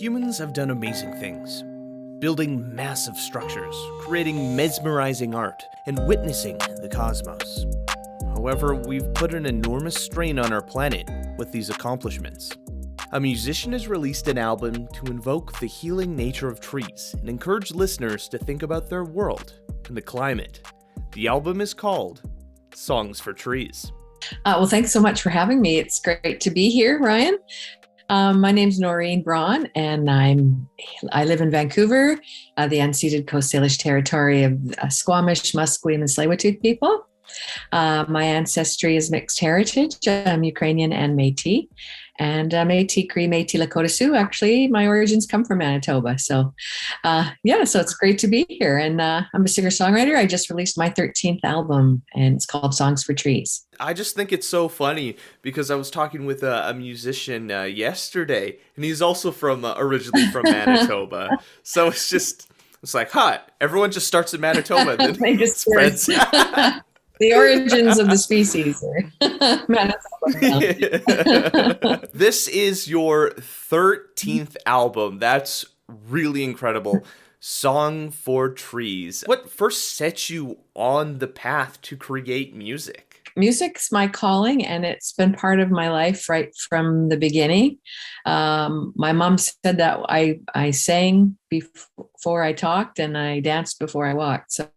Humans have done amazing things, building massive structures, creating mesmerizing art, and witnessing the cosmos. However, we've put an enormous strain on our planet with these accomplishments. A musician has released an album to invoke the healing nature of trees and encourage listeners to think about their world and the climate. The album is called Songs for Trees. Well, thanks so much for having me. It's great to be here, Ryan. My name's Norine Braun, and I live in Vancouver, the unceded Coast Salish territory of Squamish, Musqueam, and Tsleil-Waututh people. My ancestry is mixed heritage. I'm Ukrainian and Métis. And Métis, Cree, Métis, Lakota Sioux. Actually, my origins come from Manitoba. So, so it's great to be here. And I'm a singer-songwriter. I just released my 13th album, and it's called Songs for Trees. I just think it's so funny because I was talking with a musician yesterday, and he's also originally from Manitoba. So it's like, everyone just starts in Manitoba, then they just spreads. The origins of the species are Manitoba. This is your 13th album. That's really incredible. Song for Trees. What first set you on the path to create music? Music's my calling, and it's been part of my life right from the beginning. My mom said that I sang before I talked and I danced before I walked. So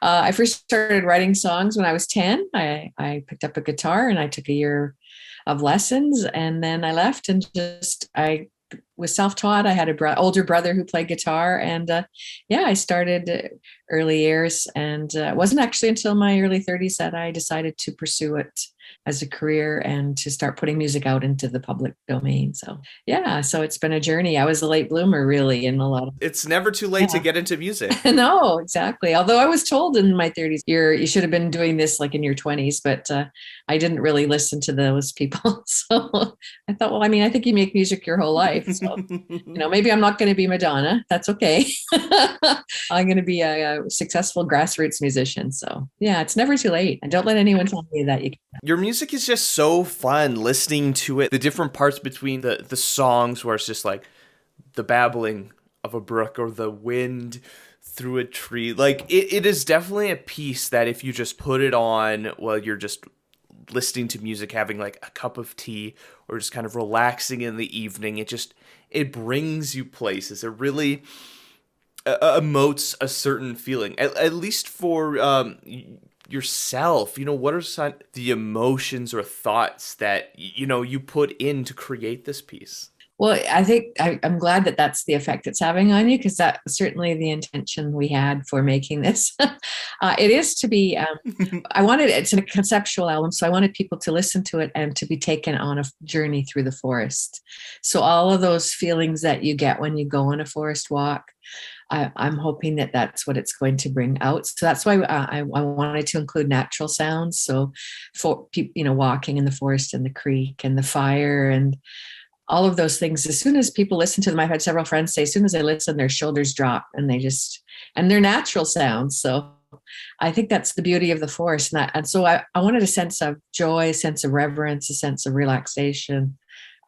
I first started writing songs when I was 10. I picked up a guitar and I took a year of lessons, and then I left and I was self-taught. I had an older brother who played guitar, and I started early years, and it wasn't actually until my early 30s that I decided to pursue it as a career and to start putting music out into the public domain. So it's been a journey. I was a late bloomer, really, in a lot of. It's never too late to get into music. No, exactly. Although I was told in my 30s, you should have been doing this like in your 20s, but I didn't really listen to those people. So I thought, well, I think you make music your whole life. So, maybe I'm not going to be Madonna. That's okay. I'm going to be a successful grassroots musician. So it's never too late. And don't let anyone tell you that you can't. Your music is just so fun listening to it. The different parts between the songs where it's just like the babbling of a brook or the wind through a tree. Like it is definitely a piece that if you just put it on while you're just listening to music, having like a cup of tea or just kind of relaxing in the evening, it brings you places. It really emotes a certain feeling, at least for yourself. What are the emotions or thoughts that you put in to create this piece? Well, I think I'm glad that that's the effect it's having on you, because that was certainly the intention we had for making this. It is to be, it's a conceptual album, so I wanted people to listen to it and to be taken on a journey through the forest. So all of those feelings that you get when you go on a forest walk, I'm hoping that that's what it's going to bring out. So that's why I wanted to include natural sounds. So for people, walking in the forest and the creek and the fire and all of those things. As soon as people listen to them, I've had several friends say, as soon as they listen, their shoulders drop, and and they're natural sounds. So I think that's the beauty of the forest. And so I wanted a sense of joy, a sense of reverence, a sense of relaxation,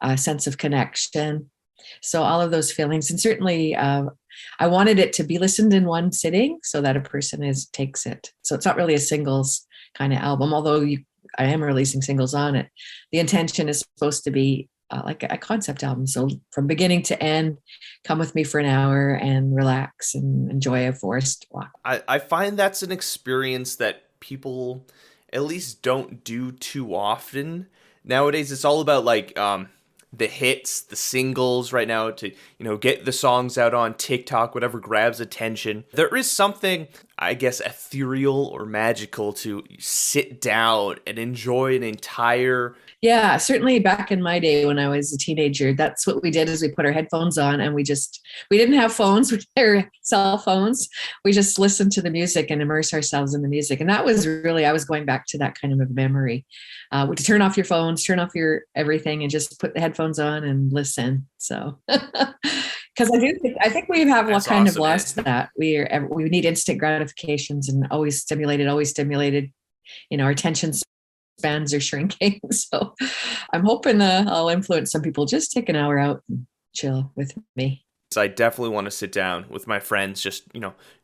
a sense of connection. So all of those feelings, and certainly I wanted it to be listened in one sitting so that a person takes it. So it's not really a singles kind of album, although I am releasing singles on it. The intention is supposed to be like a concept album. So from beginning to end, come with me for an hour and relax and enjoy a forest walk. I find that's an experience that people at least don't do too often. Nowadays, it's all about like the hits, the singles right now to, get the songs out on TikTok, whatever grabs attention. There is something, I guess, ethereal or magical to sit down and enjoy an entire. Yeah, certainly back in my day when I was a teenager, that's what we did is we put our headphones on and we didn't have phones, or cell phones. We just listened to the music and immerse ourselves in the music. And that was really, I was going back to that kind of a memory. To turn off your phones, turn off your everything, and just put the headphones on and listen. So, because I think we have kind of lost that. We need instant gratifications and always stimulated. Our attention spans are shrinking. So I'm hoping I'll influence some people. Just take an hour out and chill with me. So I definitely want to sit down with my friends, just,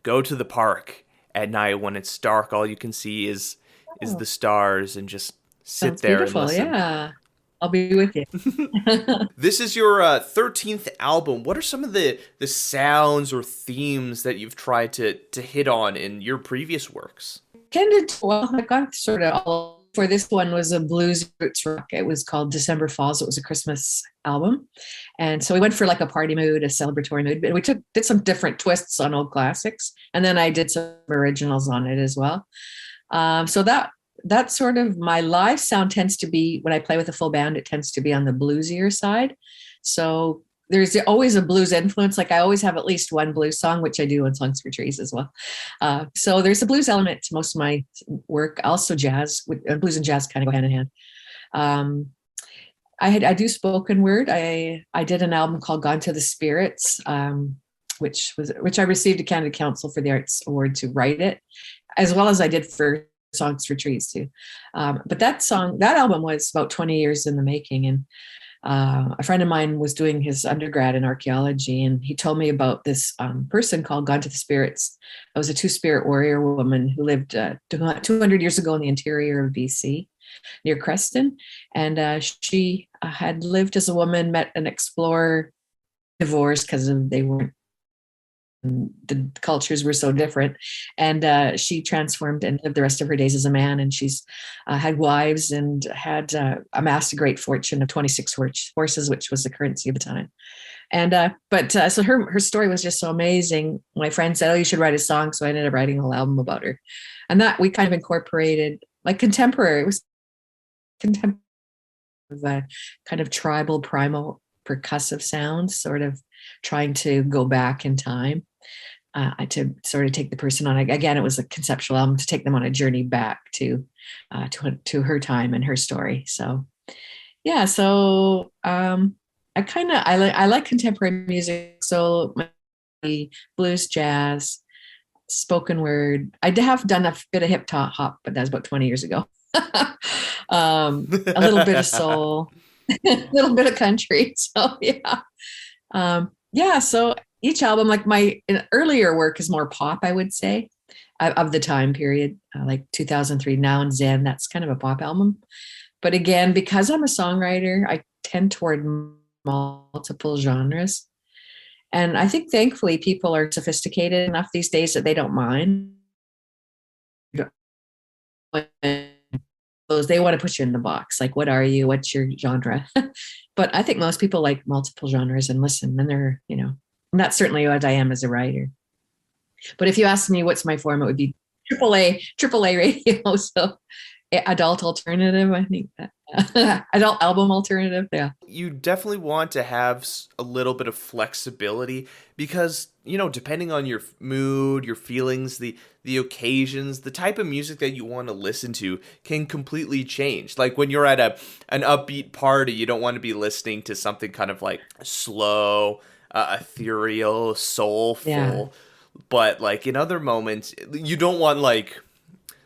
go to the park at night when it's dark. All you can see is Oh, the stars and just sit sounds there and beautiful. listen. Yeah. I'll be with you. This is your 13th album. What are some of the sounds or themes that you've tried to hit on in your previous works? Well, I got sort of all for this one was a blues roots rock. It was called December Falls. It was a Christmas album. And so we went for like a party mood, a celebratory mood, but we did some different twists on old classics. And then I did some originals on it as well. So that sort of my live sound tends to be when I play with a full band, it tends to be on the bluesier side. So there's always a blues influence. Like I always have at least one blues song, which I do on Songs for Trees as well. So there's a blues element to most of my work. Also jazz, blues and jazz kind of go hand in hand. Um, I do spoken word. I did an album called Gone to the Spirits, which I received a Canada Council for the Arts Award to write it, as well as I did for Songs for Trees too. But that album was about 20 years in the making. And a friend of mine was doing his undergrad in archaeology, and he told me about this person called Gone to the Spirits. It was a two-spirit warrior woman who lived 200 years ago in the interior of BC near Creston. And she had lived as a woman, met an explorer, divorced because they weren't the cultures were so different, and she transformed and lived the rest of her days as a man, and she's had wives and had amassed a great fortune of 26 horses, which was the currency of the time. And so her story was just so amazing. My friend said, oh, you should write a song, so I ended up writing a whole album about her. And that we kind of incorporated like contemporary, it was contemporary, kind of tribal primal percussive sounds, sort of trying to go back in time to sort of take the person on. Again, it was a conceptual album to take them on a journey back to her time and her story. So yeah, so I like contemporary music. So blues, jazz, spoken word. I have done a bit of hip hop, but that was about 20 years ago. A little bit of soul, a little bit of country. So yeah. Yeah, so each album, like my earlier work is more pop, I would say, of the time period, like 2003, Now and Zen, that's kind of a pop album. But again, because I'm a songwriter, I tend toward multiple genres. And I think thankfully people are sophisticated enough these days that they don't mind. They want to put you in the box. Like, what are you? What's your genre? But I think most people like multiple genres and listen, and they're, and that's certainly what I am as a writer. But if you ask me what's my form, it would be AAA radio. So adult alternative, I think that. Adult album alternative, yeah. You definitely want to have a little bit of flexibility because, depending on your mood, your feelings, the occasions, the type of music that you want to listen to can completely change. Like when you're at an upbeat party, you don't want to be listening to something kind of like slow, ethereal, soulful. Yeah. But like in other moments, you don't want like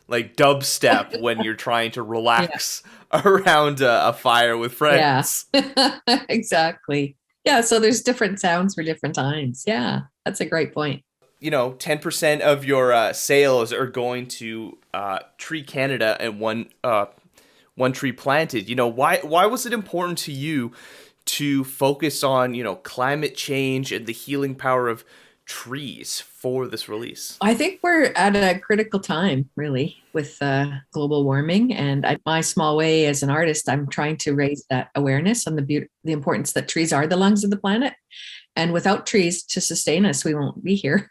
dubstep when you're trying to relax around a fire with friends. Yeah, exactly. Yeah, so there's different sounds for different times. Yeah, that's a great point. 10% of your sales are going to Tree Canada and one tree planted. Why was it important to you to focus on, climate change and the healing power of trees for this release? I think we're at a critical time, really, with global warming. And my small way as an artist, I'm trying to raise that awareness on the importance that trees are the lungs of the planet. And without trees to sustain us, we won't be here.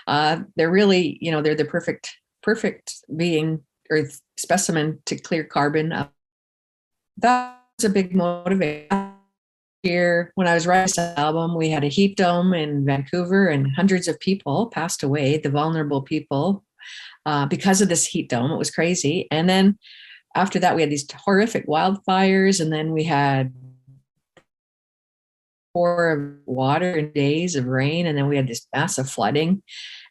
They're really, they're the perfect being Earth specimen to clear carbon. That's a big motivator. Here, when I was writing this album, we had a heat dome in Vancouver, and hundreds of people passed away, the vulnerable people, because of this heat dome. It was crazy. And then after that, we had these horrific wildfires, and then we had pour of water and days of rain, and then we had this massive flooding.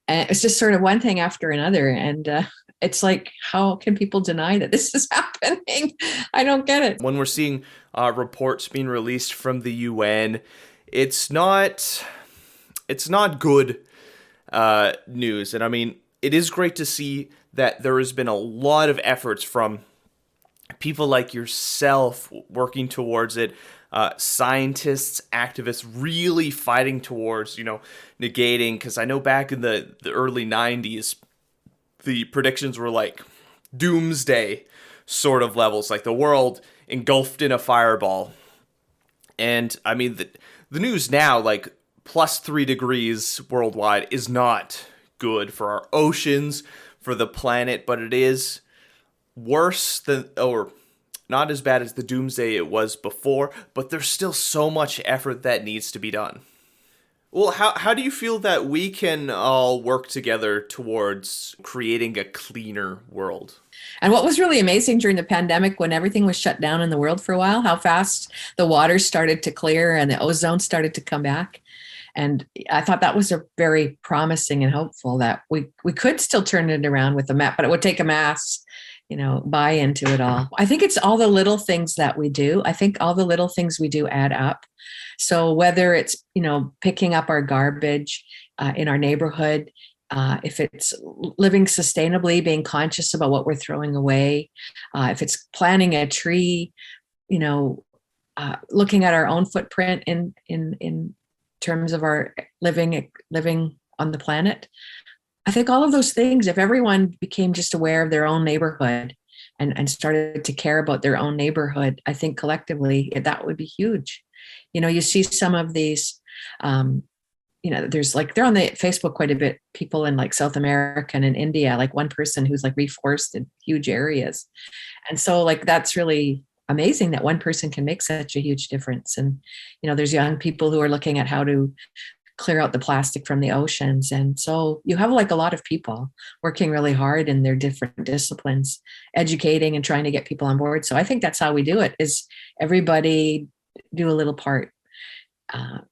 And it's just sort of one thing after another. And it's like, how can people deny that this is happening? I don't get it. When we're seeing reports being released from the UN, it's not good news. And I mean, it is great to see that there has been a lot of efforts from people like yourself working towards it, scientists, activists really fighting towards, negating. Because I know back in the early 90s, the predictions were like doomsday sort of levels, like the world engulfed in a fireball. And I mean, the news now, like +3 degrees worldwide, is not good for our oceans, for the planet, but it is worse than, or not as bad as the doomsday it was before, but there's still so much effort that needs to be done. Well, how do you feel that we can all work together towards creating a cleaner world? And what was really amazing during the pandemic, when everything was shut down in the world for a while, how fast the water started to clear and the ozone started to come back. And I thought that was a very promising and hopeful that we could still turn it around with a map, but it would take a mass, buy into it all. I think it's all the little things that we do. I think all the little things we do add up. So whether it's, picking up our garbage in our neighborhood, if it's living sustainably, being conscious about what we're throwing away, if it's planting a tree, looking at our own footprint in terms of our living on the planet. I think all of those things, if everyone became just aware of their own neighborhood and started to care about their own neighborhood, I think collectively that would be huge. You see some of these, there's like, they're on the Facebook quite a bit, people in like South America and in India, like one person who's like reforested huge areas. And so like, that's really amazing that one person can make such a huge difference. And, there's young people who are looking at how to clear out the plastic from the oceans. And so you have like a lot of people working really hard in their different disciplines, educating and trying to get people on board. So I think that's how we do it, is everybody do a little part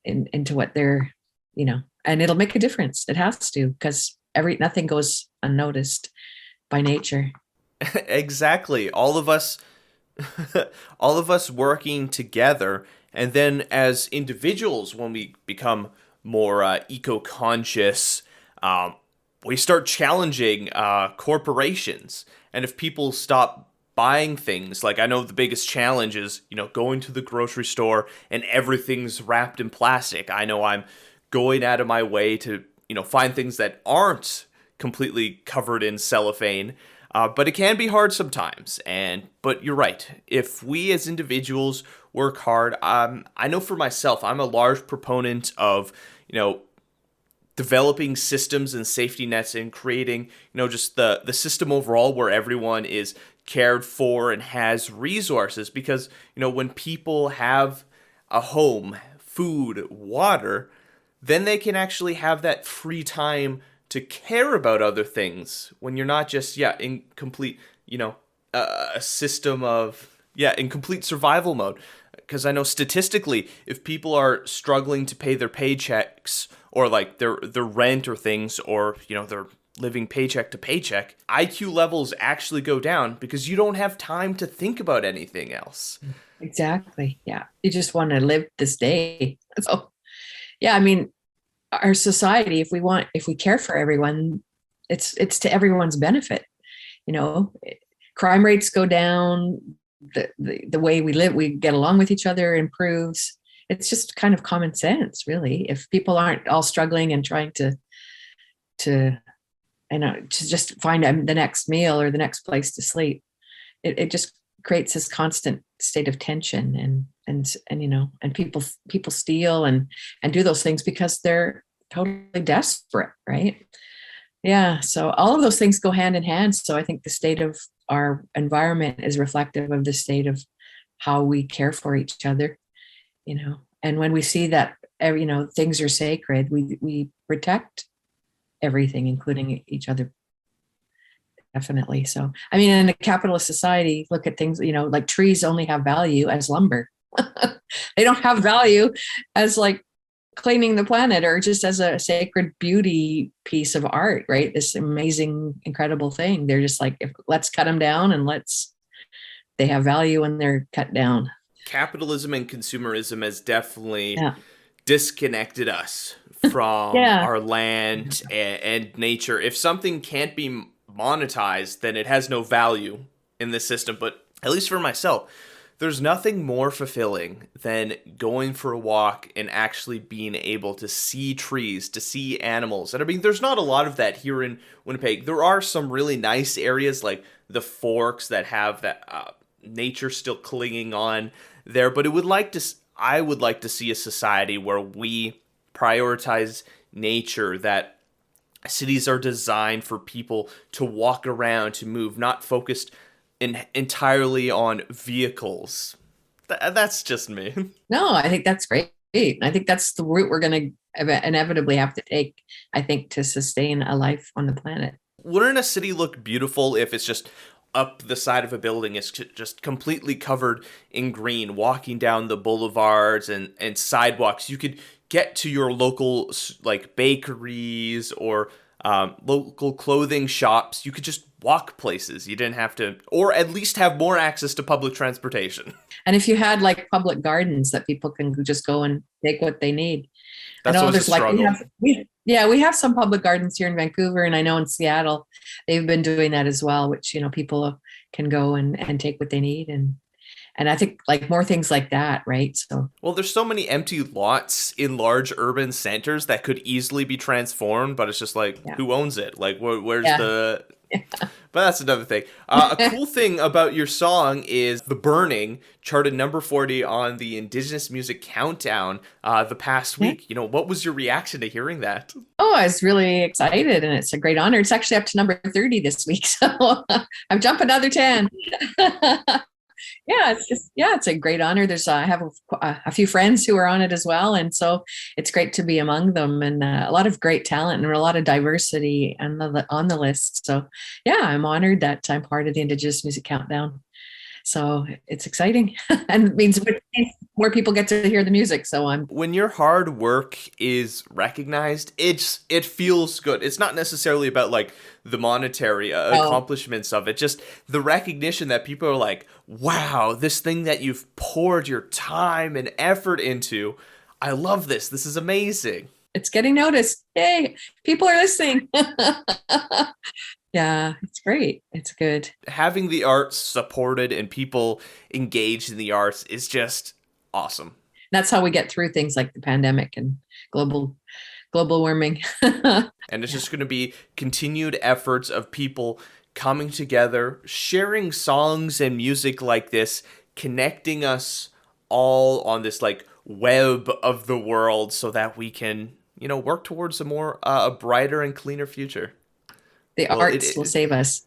into what they're, and it'll make a difference. It has to, because nothing goes unnoticed by nature. Exactly. All of us all of us working together, and then as individuals, when we become more eco-conscious, we start challenging corporations. And if people stop buying things, like I know the biggest challenge is, going to the grocery store and everything's wrapped in plastic. I know I'm going out of my way to, find things that aren't completely covered in cellophane. But it can be hard sometimes. But you're right. If we as individuals work hard, I know for myself, I'm a large proponent of, developing systems and safety nets and creating, just the system overall where everyone is cared for and has resources. Because, when people have a home, food, water, then they can actually have that free time to care about other things when you're not just, in complete, a system of, in complete survival mode. Because I know statistically, if people are struggling to pay their paychecks or like their rent or things, or, they're living paycheck to paycheck, IQ levels actually go down because you don't have time to think about anything else. Exactly. Yeah. You just want to live this day. So, yeah, I mean, our society, if we care for everyone, it's to everyone's benefit. Crime rates go down, the way we live, we get along with each other improves. It's just kind of common sense, really. If people aren't all struggling and trying to just find the next meal or the next place to sleep, it just creates this constant state of tension, and people steal and do those things because they're totally desperate, right? Yeah. So all of those things go hand in hand. So I think the state of our environment is reflective of the state of how we care for each other, and when we see that, things are sacred, we protect everything, including each other. Definitely. So, I mean, in a capitalist society, look at things, like trees only have value as lumber. They don't have value as like cleaning the planet or just as a sacred beauty piece of art, right? This amazing, incredible thing. They're just like, let's cut them down and they have value when they're cut down. Capitalism and consumerism has definitely disconnected us from Yeah. our land and nature. If something can't be monetized, then it has no value in the system. But at least for myself, there's nothing more fulfilling than going for a walk and actually being able to see trees, to see animals. And I mean, there's not a lot of that here in Winnipeg. There are some really nice areas like the Forks that have that nature still clinging on there. But I would like to see a society where we prioritize nature, that cities are designed for people to walk around, to move, not focused entirely on vehicles. That's just me. No, I think that's great. I think that's the route we're going to inevitably have to take, I think, to sustain a life on the planet. Wouldn't a city look beautiful if it's just up the side of a building, it's just completely covered in green, walking down the boulevards and sidewalks? You could get to your local like bakeries or local clothing shops. You could just walk places. You didn't have to, or at least have more access to public transportation. And if you had like public gardens that people can just go and take what they need. That's I know always a struggle. we have some public gardens here in Vancouver, and I know in Seattle they've been doing that as well, which, you know, people can go and take what they need. And I think like more things like that, right? So, well, there's so many empty lots in large urban centers that could easily be transformed, but it's just like, who owns it? Like, where's the... But that's another thing. A cool thing about your song is The Burning charted number 40 on the Indigenous Music Countdown the past week. You know, what was your reaction to hearing that? Oh, I was really excited, and it's a great honor. It's actually up to number 30 this week, so I'm jumping another 10. It's a great honor. I have a few friends who are on it as well, and so it's great to be among them, and a lot of great talent and a lot of diversity on the list. So I'm honored that I'm part of the Indigenous Music Countdown. So it's exciting, and it means more people get to hear the music. So when your hard work is recognized, it feels good. It's not necessarily about like the monetary accomplishments of it, just the recognition that people are like, wow, this thing that you've poured your time and effort into, I love this. This is amazing. It's getting noticed. Hey, people are listening. Yeah, it's great. It's good. Having the arts supported and people engaged in the arts is just awesome. That's how we get through things like the pandemic and global warming. And it's just going to be continued efforts of people coming together, sharing songs and music like this, connecting us all on this like web of the world so that we can, you know, work towards a brighter and cleaner future. The arts will save us.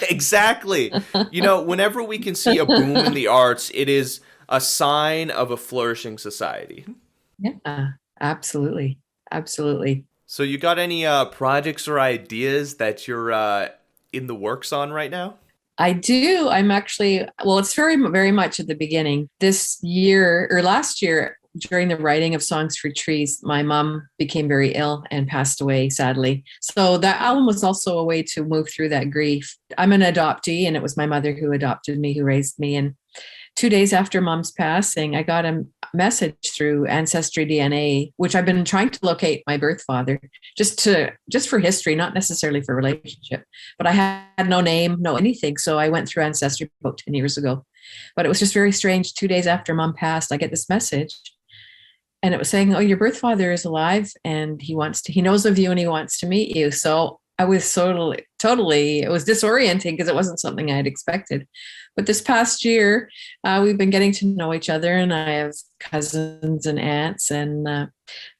Exactly. You know, whenever we can see a boom in the arts, it is a sign of a flourishing society. Yeah, absolutely. Absolutely. So you got any projects or ideas that you're in the works on right now? I do. I'm actually, well, it's very, very much at the beginning. This year or last year, during the writing of Songs for Trees, my mom became very ill and passed away, sadly. So that album was also a way to move through that grief. I'm an adoptee, and it was my mother who adopted me, who raised me. And 2 days after mom's passing, I got a message through Ancestry DNA, which I've been trying to locate my birth father, just for history, not necessarily for relationship. But I had no name, no anything. So I went through Ancestry about 10 years ago. But it was just very strange. 2 days after mom passed, I get this message. And it was saying, oh, your birth father is alive and he knows of you and he wants to meet you. So I was totally, it was disorienting because it wasn't something I had expected. But this past year, we've been getting to know each other, and I have cousins and aunts and a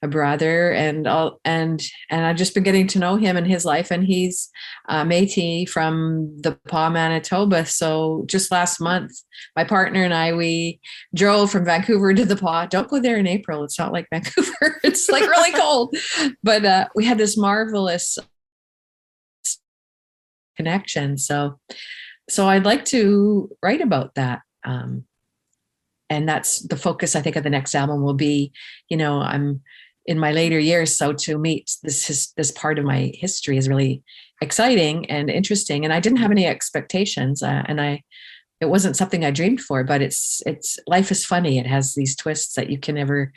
brother and I've just been getting to know him and his life. And he's Métis from the Pas, Manitoba. So just last month, my partner and I, we drove from Vancouver to the Pas. Don't go there in April. It's not like Vancouver. It's like really cold. But we had this marvelous connection. So I'd like to write about that. And that's the focus, I think, of the next album will be, you know, I'm in my later years. So to meet this part of my history is really exciting and interesting. And I didn't have any expectations. It wasn't something I dreamed for, but it's life is funny. It has these twists that you can never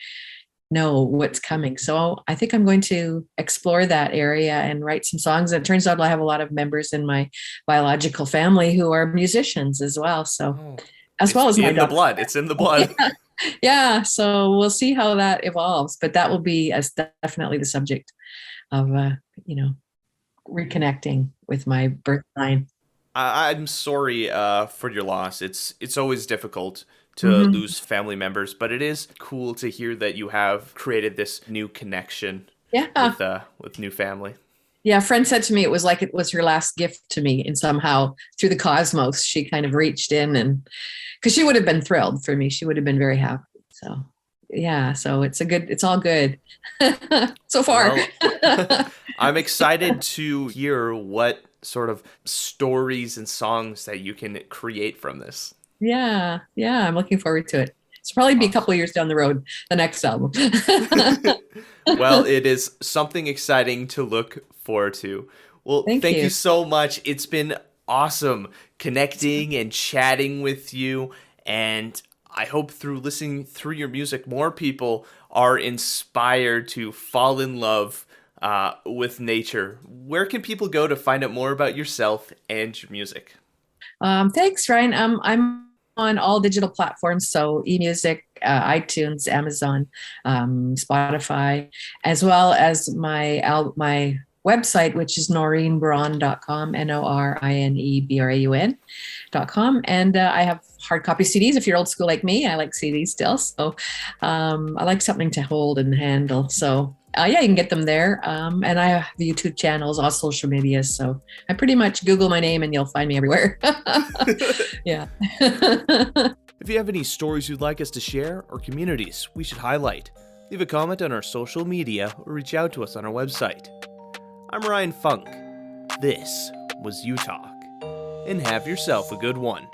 know what's coming. So I think I'm going to explore that area and write some songs. And it turns out I have a lot of members in my biological family who are musicians as well. So Oh, as it's well as my in the daughter. blood. It's in the blood. Yeah. Yeah. So we'll see how that evolves. But that will be as definitely the subject of you know, reconnecting with my birth line. I'm sorry for your loss. It's always difficult to Hmm. lose family members, but it is cool to hear that you have created this new connection Yeah. with new family. Yeah, a friend said to me it was like it was her last gift to me, and somehow through the cosmos, she kind of reached in, and because she would have been thrilled for me, she would have been very happy. So, yeah, so it's all good so far. Well, I'm excited to hear what sort of stories and songs that you can create from this. Yeah, yeah, I'm looking forward to it. It's probably be a Awesome. couple of years down the road, the next album. Well, it is something exciting to look forward to. Well, Thank thank you you. so much. It's been awesome connecting and chatting with you. And I hope through listening through your music, more people are inspired to fall in love with nature. Where can people go to find out more about yourself and your music? Thanks, Ryan. I'm on all digital platforms, so eMusic, iTunes, Amazon, Spotify, as well as my website, which is norinebraun.com, NORINEBRAUN.com. And I have hard copy CDs. If you're old school like me, I like CDs still. So I like something to hold and handle. So yeah, you can get them there. And I have YouTube channels, all social media. So I pretty much Google my name and you'll find me everywhere. Yeah. If you have any stories you'd like us to share or communities we should highlight, leave a comment on our social media or reach out to us on our website. I'm Ryan Funk. This was You Talk, and have yourself a good one.